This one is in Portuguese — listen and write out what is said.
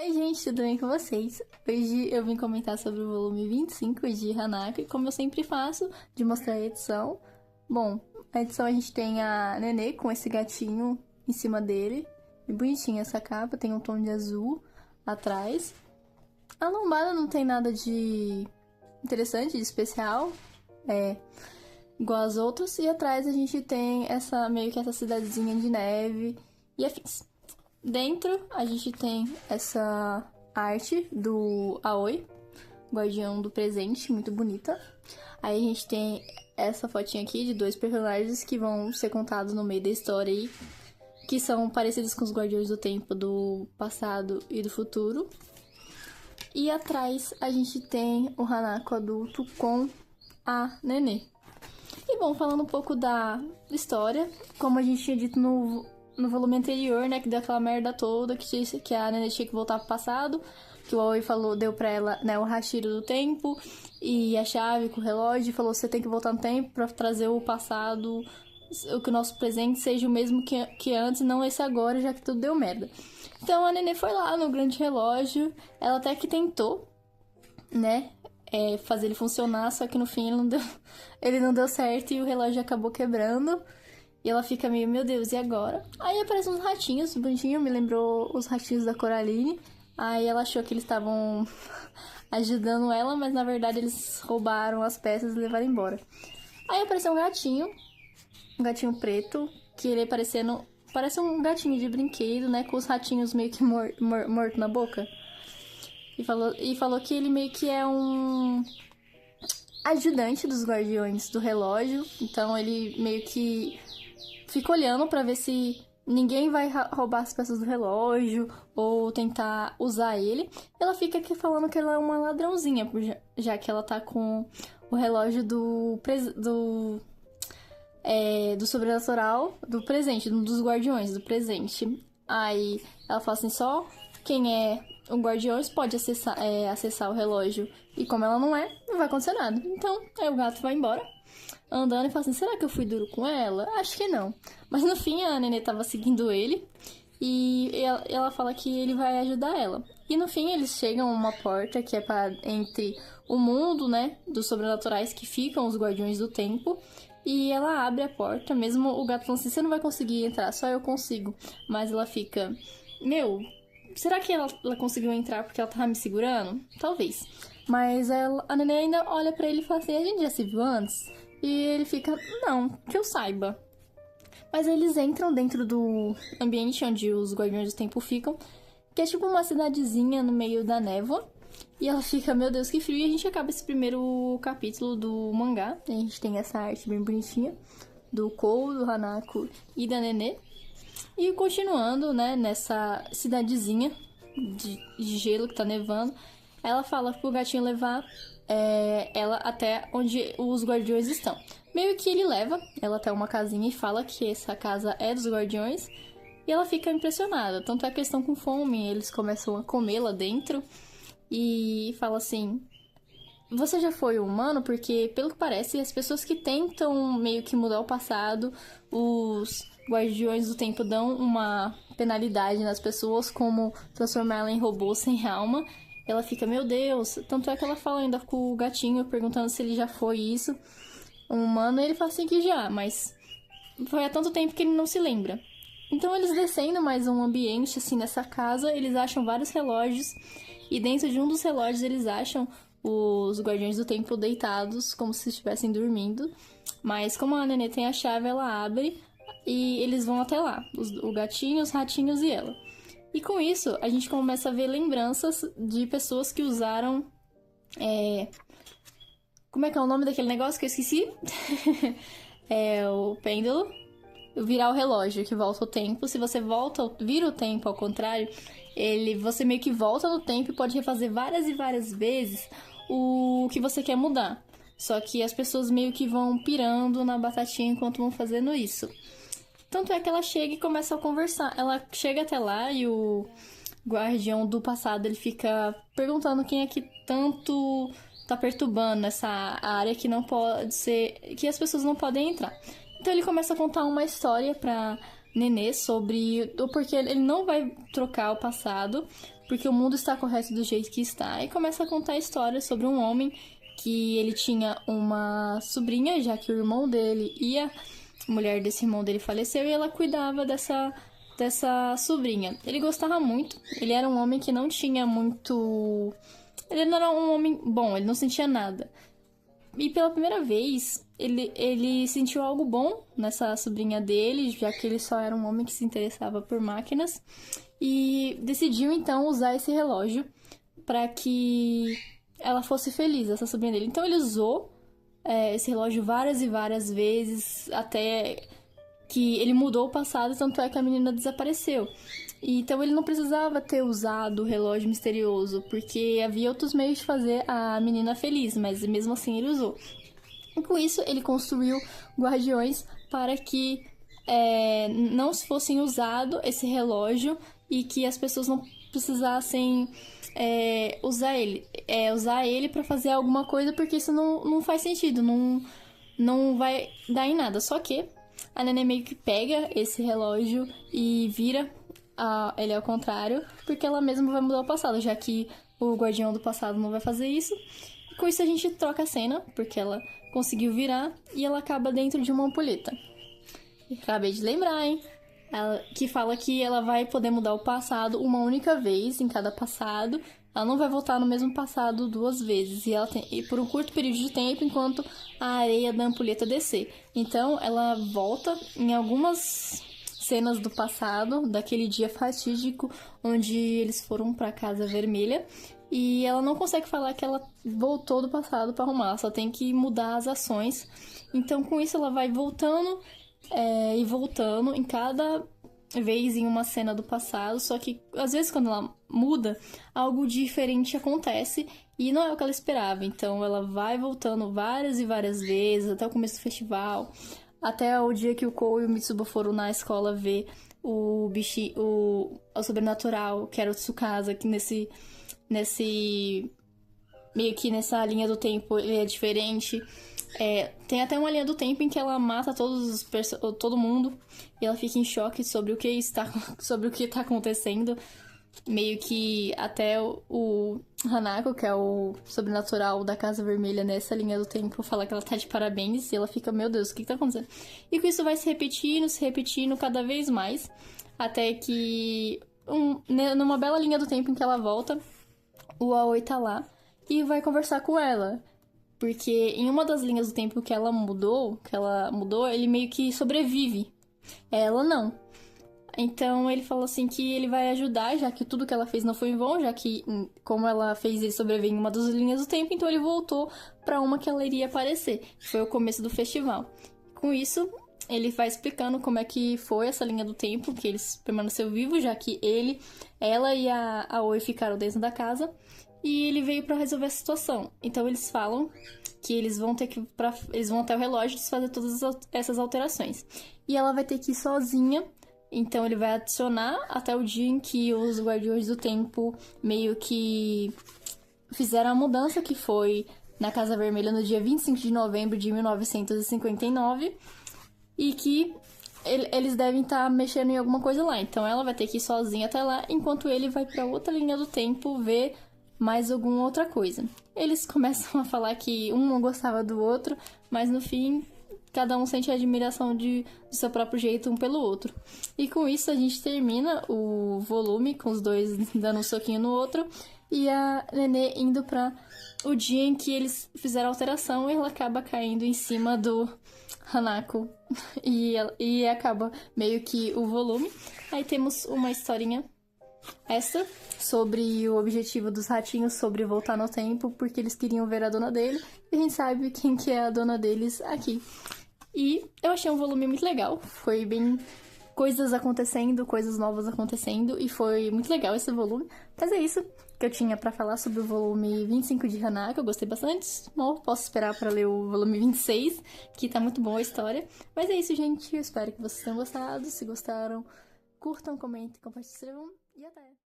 Oi, gente, tudo bem com vocês? Hoje eu vim comentar sobre o volume 25 de Hanako, e como eu sempre faço, de mostrar a edição. Bom, a edição a gente tem a Nenê com esse gatinho em cima dele. E bonitinha essa capa, tem um tom de azul atrás. A lombada não tem nada de interessante, de especial, igual as outras. E atrás a gente tem meio que essa cidadezinha de neve e afins. Dentro, a gente tem essa arte do Aoi, guardião do presente, muito bonita. Aí a gente tem essa fotinha aqui de dois personagens que vão ser contados no meio da história aí, que são parecidos com os guardiões do tempo do passado e do futuro. E atrás a gente tem o Hanako adulto com a Nenê. E bom, falando um pouco da história, como a gente tinha dito no volume anterior, né, que deu aquela merda toda, que disse que a Nenê tinha que voltar pro passado, que o Aoi deu pra ela, né, o Hashiro do tempo e a chave com o relógio, e falou: você tem que voltar no tempo pra trazer o passado, que o nosso presente seja o mesmo que antes, não esse agora, já que tudo deu merda. Então a Nenê foi lá no grande relógio, ela até que tentou, né, fazer ele funcionar, só que no fim ele não deu certo e o relógio acabou quebrando. E ela fica meio, meu Deus, e agora? Aí aparecem uns ratinhos, bonitinho, me lembrou os ratinhos da Coraline. Aí ela achou que eles estavam ajudando ela, mas na verdade eles roubaram as peças e levaram embora. Aí apareceu um gatinho preto, que ele parece um gatinho de brinquedo, né, com os ratinhos meio que morto na boca. E falou que ele meio que é um ajudante dos guardiões do relógio, então ele meio que fica olhando pra ver se ninguém vai roubar as peças do relógio ou tentar usar ele. Ela fica aqui falando que ela é uma ladrãozinha, já que ela tá com o relógio do sobrenatural do presente, dos guardiões do presente. Aí ela fala assim: só quem é o guardiões pode acessar o relógio. E como ela não vai acontecer nada. Então, aí o gato vai embora, andando, e fala assim: será que eu fui duro com ela? Acho que não. Mas no fim a Nenê tava seguindo ele e ela fala que ele vai ajudar ela. E no fim eles chegam a uma porta que é entre o mundo, né, dos sobrenaturais, que ficam os guardiões do tempo. E ela abre a porta, mesmo o gato falando assim: você não vai conseguir entrar, só eu consigo. Mas ela fica: meu, será que ela conseguiu entrar porque ela tava me segurando? Talvez. Mas a Nenê ainda olha pra ele e fala assim: a gente já se viu antes? E ele fica: não, que eu saiba. Mas eles entram dentro do ambiente onde os Guardiões do Tempo ficam, que é tipo uma cidadezinha no meio da névoa. E ela fica: meu Deus, que frio. E a gente acaba esse primeiro capítulo do mangá. A gente tem essa arte bem bonitinha do Kou, do Hanako e da Nenê. E continuando, né, nessa cidadezinha de gelo que tá nevando, ela fala pro gatinho levar ela até onde os guardiões estão. Meio que ele leva ela até uma casinha e fala que essa casa é dos guardiões. E ela fica impressionada. Tanto é que eles estão com fome, eles começam a comer lá dentro. E fala assim: você já foi humano? Porque, pelo que parece, as pessoas que tentam meio que mudar o passado, os guardiões do tempo dão uma penalidade nas pessoas, como transformar ela em robô sem alma. Ela fica: meu Deus. Tanto é que ela fala ainda com o gatinho, perguntando se ele já foi isso, um humano. E ele fala assim que já, mas foi há tanto tempo que ele não se lembra. Então eles descendo mais um ambiente, assim, nessa casa, eles acham vários relógios. E dentro de um dos relógios eles acham os guardiões do tempo deitados, como se estivessem dormindo. Mas como a Nenê tem a chave, ela abre e eles vão até lá. O gatinho, os ratinhos e ela. E com isso, a gente começa a ver lembranças de pessoas que usaram... Como é que é o nome daquele negócio que eu esqueci? O pêndulo. Virar o relógio, que volta o tempo. Se você vira o tempo ao contrário, você meio que volta no tempo e pode refazer várias e várias vezes o que você quer mudar. Só que as pessoas meio que vão pirando na batatinha enquanto vão fazendo isso. Tanto é que ela chega e começa a conversar. Ela chega até lá e o guardião do passado, ele fica perguntando quem é que tanto tá perturbando essa área que não pode ser... que as pessoas não podem entrar. Então ele começa a contar uma história pra Nenê sobre o porquê ele não vai trocar o passado porque o mundo está correto do jeito que está. E começa a contar a história sobre um homem que ele tinha uma sobrinha, já que o irmão dele e a mulher desse irmão dele faleceu, e ela cuidava dessa sobrinha. Ele gostava muito, ele era um homem que não tinha muito... Ele não era um homem bom, ele não sentia nada. E pela primeira vez, ele sentiu algo bom nessa sobrinha dele, já que ele só era um homem que se interessava por máquinas. E decidiu, então, usar esse relógio para que ela fosse feliz, essa sobrinha dele. Então ele usou esse relógio várias e várias vezes, até que ele mudou o passado, tanto é que a menina desapareceu. Então ele não precisava ter usado o relógio misterioso, porque havia outros meios de fazer a menina feliz, mas mesmo assim ele usou. E com isso ele construiu guardiões para que não fossem usado esse relógio e que as pessoas não precisassem usar ele para fazer alguma coisa, porque isso não faz sentido, não vai dar em nada. Só que a Nenê meio que pega esse relógio e vira ele ao contrário, porque ela mesma vai mudar o passado, já que o guardião do passado não vai fazer isso. Com isso a gente troca a cena, porque ela conseguiu virar e ela acaba dentro de uma ampulheta. Acabei de lembrar, hein? Que fala que ela vai poder mudar o passado uma única vez em cada passado. Ela não vai voltar no mesmo passado 2 vezes. E por um curto período de tempo, enquanto a areia da ampulheta descer. Então, ela volta em algumas cenas do passado, daquele dia fatídico, onde eles foram pra Casa Vermelha. E ela não consegue falar que ela voltou do passado pra arrumar. Ela só tem que mudar as ações. Então, com isso, ela vai voltando e voltando em cada vez em uma cena do passado, só que às vezes quando ela muda, algo diferente acontece e não é o que ela esperava. Então ela vai voltando várias e várias vezes até o começo do festival, até o dia que o Kou e o Mitsuba foram na escola ver o sobrenatural, que era o Tsukasa, que nesse meio que nessa linha do tempo ele é diferente. Tem até uma linha do tempo em que ela mata todo mundo e ela fica em choque sobre o que está acontecendo. Meio que até o Hanako, que é o sobrenatural da Casa Vermelha nessa linha do tempo, fala que ela tá de parabéns e ela fica, meu Deus, o que tá acontecendo? E com isso vai se repetindo cada vez mais, até que numa bela linha do tempo em que ela volta, o Aoi tá lá e vai conversar com ela. Porque em uma das linhas do tempo que ela mudou, ele meio que sobrevive. Ela não. Então ele falou assim que ele vai ajudar, já que tudo que ela fez não foi em vão, já que como ela fez ele sobreviver em uma das linhas do tempo, então ele voltou pra uma que ela iria aparecer. Foi o começo do festival. Com isso, ele vai explicando como é que foi essa linha do tempo, que eles permaneceu vivo, já que ela e a Aoi ficaram dentro da casa. E ele veio pra resolver a situação. Então eles falam que eles vão até o relógio desfazer todas essas alterações. E ela vai ter que ir sozinha. Então ele vai adicionar até o dia em que os Guardiões do Tempo meio que fizeram a mudança, que foi na Casa Vermelha no dia 25 de novembro de 1959. E que eles devem estar mexendo em alguma coisa lá. Então ela vai ter que ir sozinha até lá, enquanto ele vai pra outra linha do tempo ver mais alguma outra coisa. Eles começam a falar que um não gostava do outro, mas no fim, cada um sente a admiração do seu próprio jeito um pelo outro. E com isso a gente termina o volume, com os dois dando um soquinho no outro, e a Nenê indo pra o dia em que eles fizeram a alteração, e ela acaba caindo em cima do Hanako. E acaba meio que o volume. Aí temos uma historinha sobre o objetivo dos ratinhos sobre voltar no tempo, porque eles queriam ver a dona dele, e a gente sabe quem que é a dona deles aqui. E eu achei um volume muito legal, foi bem coisas acontecendo, coisas novas acontecendo, e foi muito legal esse volume. Mas é isso que eu tinha pra falar sobre o volume 25 de Hanako, eu gostei bastante. Bom, posso esperar pra ler o volume 26, que tá muito boa a história. Mas é isso, gente, eu espero que vocês tenham gostado. Se gostaram, curtam, comentem, compartilhem, e até!